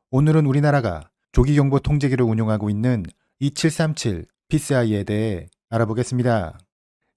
오늘은 우리나라가 조기경보 통제기를 운용하고 있는 2737 PCI에 대해 알아보겠습니다.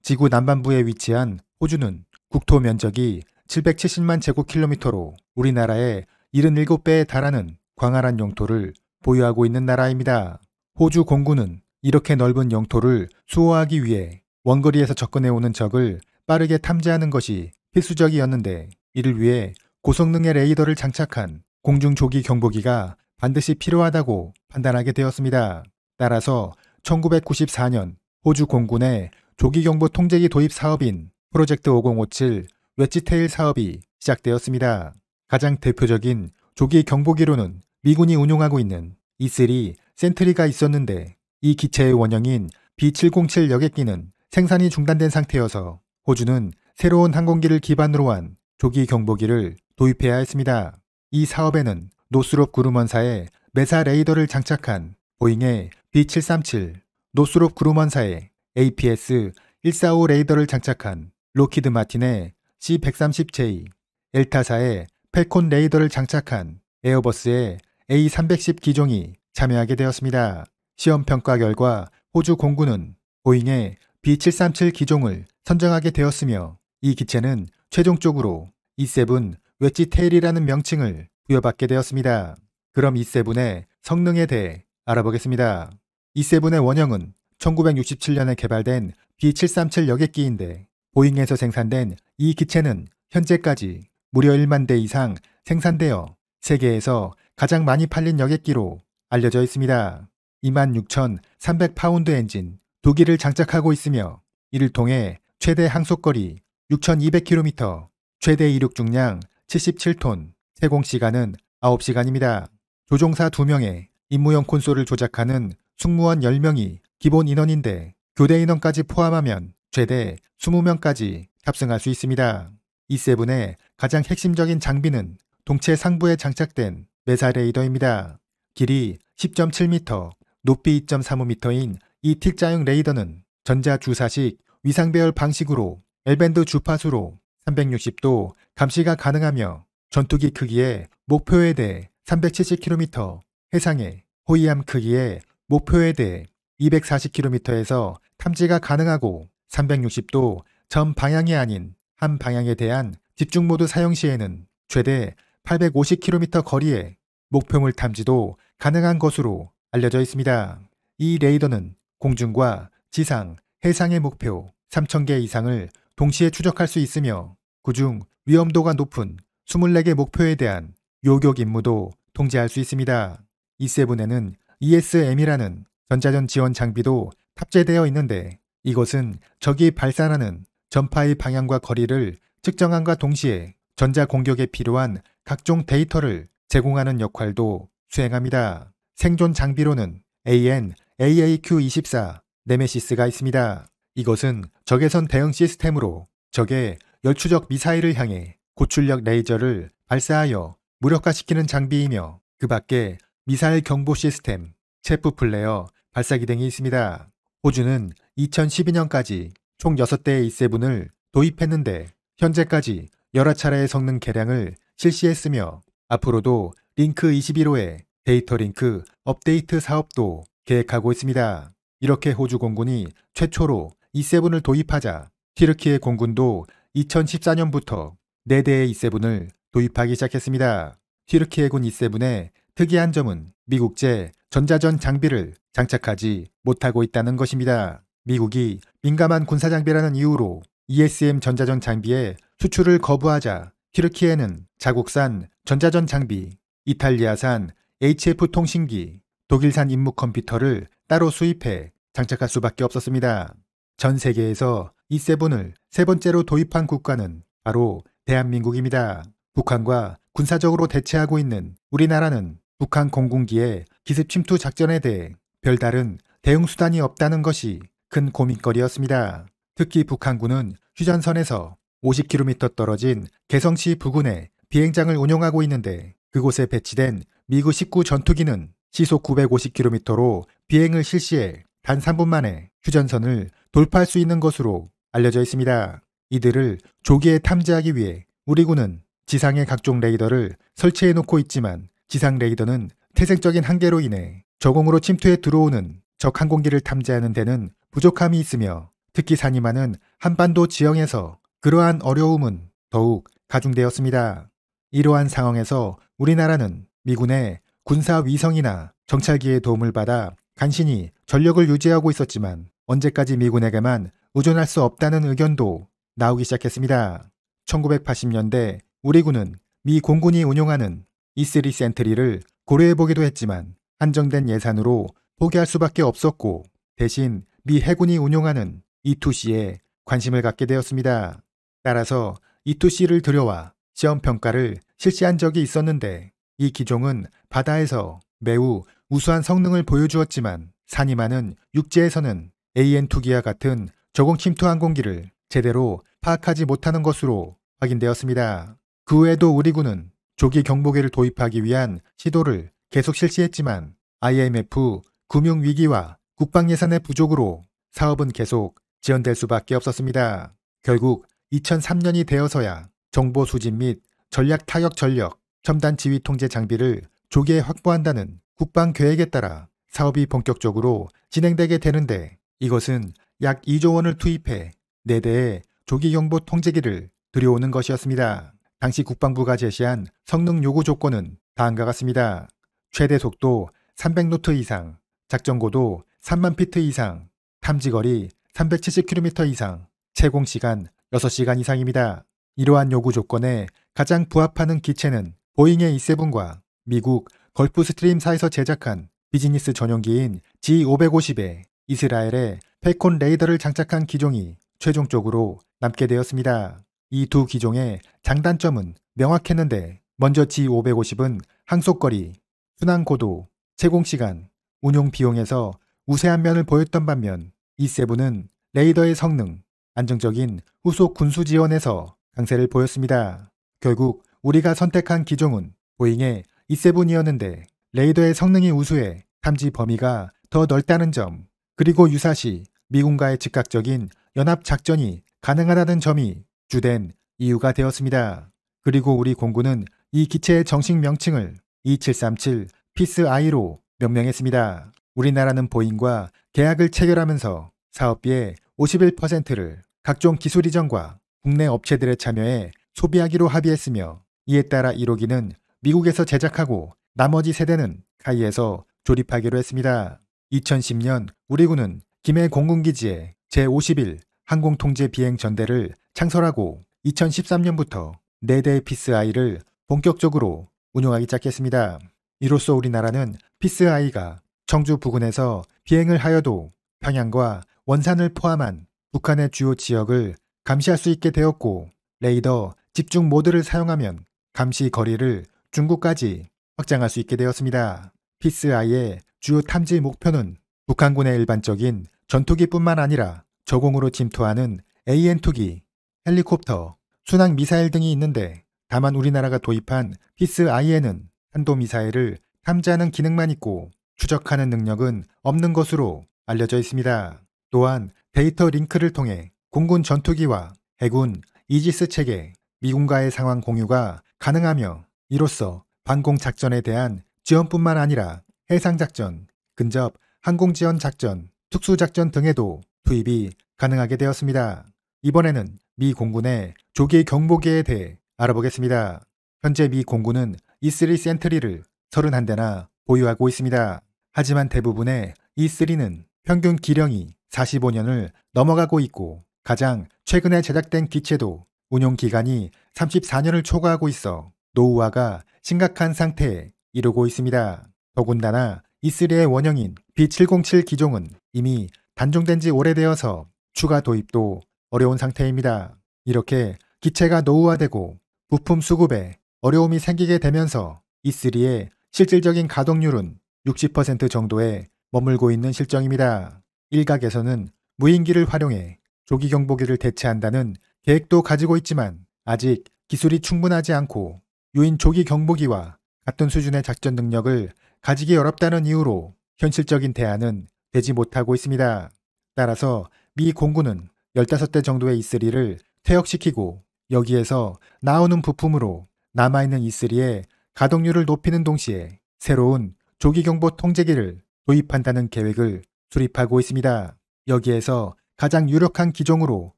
지구 남반부에 위치한 호주는 국토 면적이 770만 제곱킬로미터로 우리나라의 77배에 달하는 광활한 영토를 보유하고 있는 나라입니다. 호주 공군은 이렇게 넓은 영토를 수호하기 위해 원거리에서 접근해오는 적을 빠르게 탐지하는 것이 필수적이었는데, 이를 위해 고성능의 레이더를 장착한 공중조기 경보기가 반드시 필요하다고 판단하게 되었습니다. 따라서 1994년 호주 공군의 조기경보 통제기 도입 사업인 프로젝트 5057 웨지테일 사업이 시작되었습니다. 가장 대표적인 조기 경보기로는 미군이 운용하고 있는 E3 센트리가 있었는데, 이 기체의 원형인 B707 여객기는 생산이 중단된 상태여서 호주는 새로운 항공기를 기반으로 한 조기 경보기를 도입해야 했습니다. 이 사업에는 노스롭 그루먼사의 메사 레이더를 장착한 보잉의 B737, 노스롭 그루먼사의 APS-145 레이더를 장착한 록히드 마틴의 C130J, 엘타사의 펠콘 레이더를 장착한 에어버스의 A310 기종이 참여하게 되었습니다. 시험 평가 결과 호주 공군은 보잉의 B737 기종을 선정하게 되었으며, 이 기체는 최종적으로 E7 웨지테일이라는 명칭을 부여받게 되었습니다. 그럼 E7의 성능에 대해 알아보겠습니다. E7의 원형은 1967년에 개발된 B737 여객기인데, 보잉에서 생산된 이 기체는 현재까지 무려 1만 대 이상 생산되어 세계에서 가장 많이 팔린 여객기로 알려져 있습니다. 26,300파운드 엔진 2기를 장착하고 있으며, 이를 통해 최대 항속거리 6,200km, 최대 이륙 중량 77톤, 세공시간은 9시간입니다. 조종사 2명에 임무용 콘솔을 조작하는 승무원 10명이 기본 인원인데, 교대 인원까지 포함하면 최대 20명까지 탑승할 수 있습니다. E7의 가장 핵심적인 장비는 동체 상부에 장착된 메사 레이더입니다. 길이 10.7m, 높이 2.35m인 이 T자형 레이더는 전자주사식 위상배열 방식으로 L밴드 주파수로 360도 감시가 가능하며, 전투기 크기의 목표에 대해 370km, 해상의 호위함 크기의 목표에 대해 240km에서 탐지가 가능하고, 360도 전 방향이 아닌 한 방향에 대한 집중모드 사용 시에는 최대 850km 거리의 목표물 탐지도 가능한 것으로 알려져 있습니다. 이 레이더는 공중과 지상, 해상의 목표 3,000개 이상을 동시에 추적할 수 있으며, 그중 위험도가 높은 24개 목표에 대한 요격 임무도 통제할 수 있습니다. E7에는 ESM이라는 전자전 지원 장비도 탑재되어 있는데, 이것은 적이 발산하는 전파의 방향과 거리를 측정함과 동시에 전자 공격에 필요한 각종 데이터를 제공하는 역할도 수행합니다. 생존 장비로는 AN/AAQ-24 네메시스가 있습니다. 이것은 적외선 대응 시스템으로 적의 열추적 미사일을 향해 고출력 레이저를 발사하여 무력화시키는 장비이며, 그 밖에 미사일 경보 시스템, 체프 플레어, 발사기 등이 있습니다. 호주는 2012년까지 총 6대의 E7을 도입했는데, 현재까지 여러 차례의 성능 개량을 실시했으며, 앞으로도 링크 21호의 데이터 링크 업데이트 사업도 계획하고 있습니다. 이렇게 호주 공군이 최초로 E7을 도입하자 튀르키예 공군도 2014년부터 4대의 E7을 도입하기 시작했습니다. 튀르키예군 E7의 특이한 점은 미국제 전자전 장비를 장착하지 못하고 있다는 것입니다. 미국이 민감한 군사장비라는 이유로 ESM 전자전 장비의 수출을 거부하자 튀르키예는 자국산 전자전 장비, 이탈리아산 HF 통신기, 독일산 임무 컴퓨터를 따로 수입해 장착할 수밖에 없었습니다. 전 세계에서 E7을 세 번째로 도입한 국가는 바로 대한민국입니다. 북한과 군사적으로 대치하고 있는 우리나라는 북한 공군기의 기습 침투 작전에 대해 별다른 대응 수단이 없다는 것이 큰 고민거리였습니다. 특히 북한군은 휴전선에서 50km 떨어진 개성시 부근에 비행장을 운용하고 있는데, 그곳에 배치된 미그 19 전투기는 시속 950km로 비행을 실시해 단 3분 만에 휴전선을 돌파할 수 있는 것으로 알려져 있습니다. 이들을 조기에 탐지하기 위해 우리 군은 지상의 각종 레이더를 설치해 놓고 있지만, 지상 레이더는 태생적인 한계로 인해 저공으로 침투해 들어오는 적 항공기를 탐지하는 데는 부족함이 있으며 특히 산이 많은 한반도 지형에서 그러한 어려움은 더욱 가중되었습니다. 이러한 상황에서 우리나라는 미군의 군사 위성이나 정찰기의 도움을 받아 간신히 전력을 유지하고 있었지만 언제까지 미군에게만 의존할 수 없다는 의견도 나오기 시작했습니다. 1980년대 우리 군은 미 공군이 운용하는 E3 센트리를 고려해보기도 했지만 한정된 예산으로 포기할 수밖에 없었고 대신 미 해군이 운용하는 E2C에 관심을 갖게 되었습니다. 따라서 E2C를 들여와 시험평가를 실시한 적이 있었는데 이 기종은 바다에서 매우 우수한 성능을 보여주었지만 산이 많은 육지에서는 AN2기와 같은 저공 침투 항공기를 제대로 파악하지 못하는 것으로 확인되었습니다. 그 외에도 우리 군은 조기 경보기를 도입하기 위한 시도를 계속 실시했지만 IMF 금융위기와 국방예산의 부족으로 사업은 계속 지연될 수밖에 없었습니다. 결국 2003년이 되어서야 정보 수집 및 전략 타격 전력, 첨단 지휘 통제 장비를 조기에 확보한다는 국방 계획에 따라 사업이 본격적으로 진행되게 되는데 이것은 약 2조 원을 투입해 4대의 조기 경보 통제기를 들여오는 것이었습니다. 당시 국방부가 제시한 성능 요구 조건은 다음과 같습니다. 최대 속도 300노트 이상, 작전고도 3만 피트 이상, 탐지거리 370km 이상, 채공시간 6시간 이상입니다. 이러한 요구 조건에 가장 부합하는 기체는 보잉의 E7과 미국 걸프스트림사에서 제작한 비즈니스 전용기인 G550에 이스라엘의 펠콘 레이더를 장착한 기종이 최종적으로 남게 되었습니다. 이 두 기종의 장단점은 명확했는데 먼저 G550은 항속거리, 순항고도, 채공시간, 운용 비용에서 우세한 면을 보였던 반면 E7은 레이더의 성능, 안정적인 후속 군수 지원에서 강세를 보였습니다. 결국 우리가 선택한 기종은 보잉의 E7이었는데 레이더의 성능이 우수해 탐지 범위가 더 넓다는 점, 그리고 유사시 미군과의 즉각적인 연합작전이 가능하다는 점이 주된 이유가 되었습니다. 그리고 우리 공군은 이 기체의 정식 명칭을 E737 피스-I로 명명했습니다. 우리나라는 보잉과 계약을 체결하면서 사업비의 51%를 각종 기술 이전과 국내 업체들의 참여에 소비하기로 합의했으며 이에 따라 1호기는 미국에서 제작하고 나머지 세대는 카이에서 조립하기로 했습니다. 2010년 우리 군은 김해 공군기지에 제51 항공통제비행전대를 창설하고 2013년부터 4대의 피스-I를 본격적으로 운용하기 시작했습니다. 이로써 우리나라는 피스-I가 청주 부근에서 비행을 하여도 평양과 원산을 포함한 북한의 주요 지역을 감시할 수 있게 되었고 레이더 집중 모드를 사용하면 감시 거리를 중국까지 확장할 수 있게 되었습니다. 피스-I의 주요 탐지 목표는 북한군의 일반적인 전투기뿐만 아니라 저공으로 침투하는 AN2기, 헬리콥터, 순항미사일 등이 있는데 다만 우리나라가 도입한 피스-I에는 탄도미사일을 탐지하는 기능만 있고 추적하는 능력은 없는 것으로 알려져 있습니다. 또한 데이터 링크를 통해 공군 전투기와 해군 이지스 체계, 미군과의 상황 공유가 가능하며 이로써 방공작전에 대한 지원뿐만 아니라 해상작전, 근접 항공지원작전, 특수작전 등에도 투입이 가능하게 되었습니다. 이번에는 미 공군의 조기 경보기에 대해 알아보겠습니다. 현재 미 공군은 E3 센트리를 31대나 보유하고 있습니다. 하지만 대부분의 E3는 평균 기령이 45년을 넘어가고 있고 가장 최근에 제작된 기체도 운용 기간이 34년을 초과하고 있어 노후화가 심각한 상태에 이르고 있습니다. 더군다나 E3의 원형인 B707 기종은 이미 단종된 지 오래되어서 추가 도입도 어려운 상태입니다. 이렇게 기체가 노후화되고 부품 수급에 어려움이 생기게 되면서 E3의 실질적인 가동률은 60% 정도에 머물고 있는 실정입니다. 일각에서는 무인기를 활용해 조기 경보기를 대체한다는 계획도 가지고 있지만 아직 기술이 충분하지 않고 유인 조기 경보기와 같은 수준의 작전 능력을 가지기 어렵다는 이유로 현실적인 대안은 되지 못하고 있습니다. 따라서 미 공군은 15대 정도의 E3를 퇴역시키고 여기에서 나오는 부품으로 남아있는 E3의 가동률을 높이는 동시에 새로운 조기경보 통제기를 도입한다는 계획을 수립하고 있습니다. 여기에서 가장 유력한 기종으로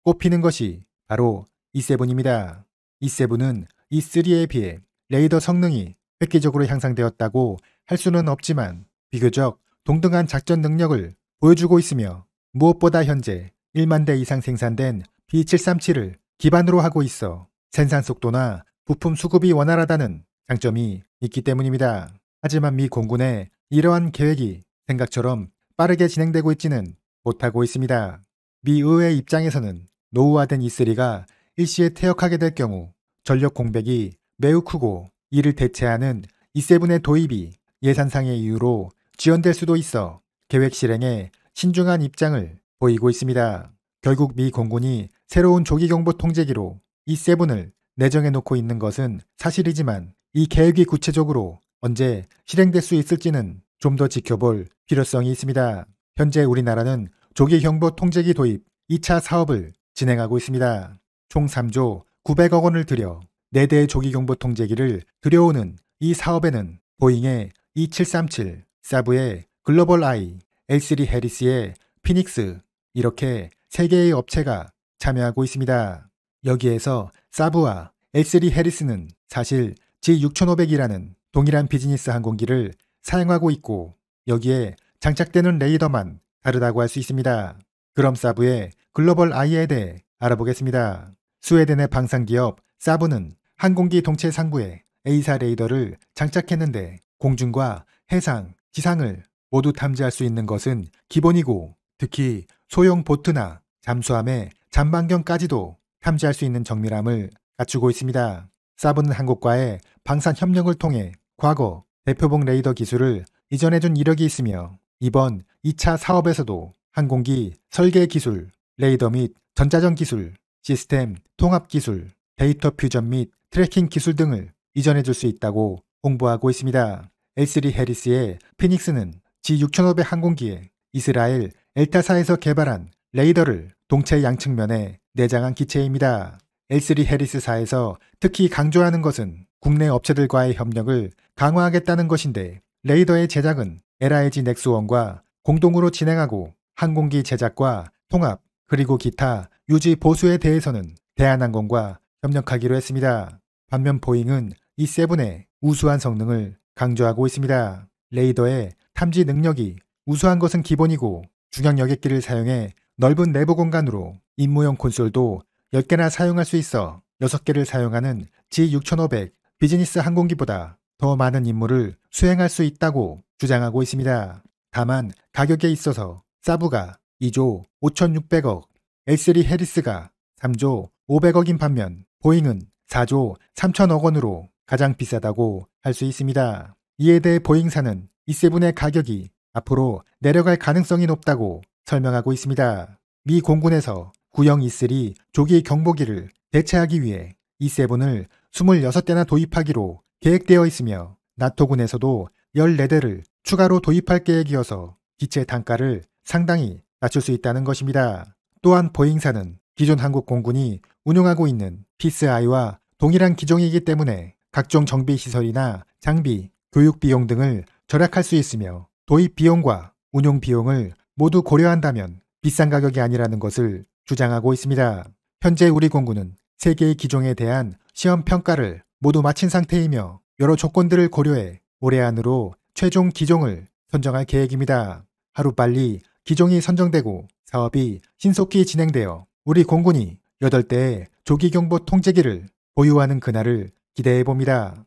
꼽히는 것이 바로 E7입니다. E7은 E3에 비해 레이더 성능이 획기적으로 향상되었다고 할 수는 없지만 비교적 동등한 작전 능력을 보여주고 있으며 무엇보다 현재 1만 대 이상 생산된 B737을 기반으로 하고 있어 생산 속도나 부품 수급이 원활하다는 장점이 있기 때문입니다. 하지만 미 공군의 이러한 계획이 생각처럼 빠르게 진행되고 있지는 못하고 있습니다. 미 의회 입장에서는 노후화된 E3가 일시에 퇴역하게 될 경우 전력 공백이 매우 크고 이를 대체하는 E7의 도입이 예산상의 이유로 지연될 수도 있어 계획 실행에 신중한 입장을 보이고 있습니다. 결국 미 공군이 새로운 조기경보 통제기로 E7을 내정해 놓고 있는 것은 사실이지만 이 계획이 구체적으로 언제 실행될 수 있을지는 좀 더 지켜볼 필요성이 있습니다. 현재 우리나라는 조기경보 통제기 도입 2차 사업을 진행하고 있습니다. 총 3조 900억 원을 들여 4대의 조기경보 통제기를 들여오는 이 사업에는 보잉의 E737, 사브의 글로벌 아이, L3 해리스의 피닉스 이렇게 3개의 업체가 참여하고 있습니다. 여기에서 사브와 L3 해리스는 사실 G6500이라는 동일한 비즈니스 항공기를 사용하고 있고 여기에 장착되는 레이더만 다르다고 할 수 있습니다. 그럼 사브의 글로벌 아이에 대해 알아보겠습니다. 스웨덴의 방산기업 사브는 항공기 동체 상부에 A사 레이더를 장착했는데 공중과 해상, 지상을 모두 탐지할 수 있는 것은 기본이고 특히 소형 보트나 잠수함의 잠반경까지도 탐지할 수 있는 정밀함을 갖추고 있습니다. 사브는 한국과의 방산 협력을 통해 과거 대표봉 레이더 기술을 이전해준 이력이 있으며 이번 2차 사업에서도 항공기 설계 기술, 레이더 및 전자전 기술, 시스템 통합 기술, 데이터 퓨전 및 트래킹 기술 등을 이전해줄 수 있다고 홍보하고 있습니다. L3 해리스의 피닉스는 G6500 항공기에 이스라엘 엘타사에서 개발한 레이더를 동체 양측면에 내장한 기체입니다. L3 해리스사에서 특히 강조하는 것은 국내 업체들과의 협력을 강화하겠다는 것인데 레이더의 제작은 LIG 넥스원과 공동으로 진행하고 항공기 제작과 통합 그리고 기타 유지 보수에 대해서는 대한항공과 협력하기로 했습니다. 반면 보잉은 E7의 우수한 성능을 강조하고 있습니다. 레이더의 탐지 능력이 우수한 것은 기본이고 중형 여객기를 사용해 넓은 내부 공간으로 임무용 콘솔도 10개나 사용할 수 있어 6개를 사용하는 G6500 비즈니스 항공기보다 더 많은 임무를 수행할 수 있다고 주장하고 있습니다. 다만 가격에 있어서 사브가 2조 5,600억, L3 해리스가 3조 500억인 반면 보잉은 4조 3천억 원으로 가장 비싸다고 할 수 있습니다. 이에 대해 보잉사는 E7의 가격이 앞으로 내려갈 가능성이 높다고 설명하고 있습니다. 미 공군에서 구형 E3 조기 경보기를 대체하기 위해 E7을 26대나 도입하기로 계획되어 있으며 나토군에서도 14대를 추가로 도입할 계획이어서 기체 단가를 상당히 낮출 수 있다는 것입니다. 또한 보잉사는 기존 한국 공군이 운용하고 있는 피스아이와 동일한 기종이기 때문에 각종 정비시설이나 장비, 교육 비용 등을 절약할 수 있으며 도입 비용과 운용 비용을 모두 고려한다면 비싼 가격이 아니라는 것을 주장하고 있습니다. 현재 우리 공군은 3개의 기종에 대한 시험 평가를 모두 마친 상태이며 여러 조건들을 고려해 올해 안으로 최종 기종을 선정할 계획입니다. 하루빨리 기종이 선정되고 사업이 신속히 진행되어 우리 공군이 8대의 조기경보 통제기를 보유하는 그날을 기대해봅니다.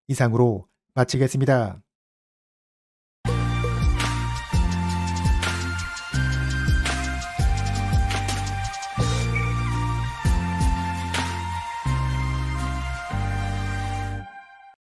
이상으로 마치겠습니다.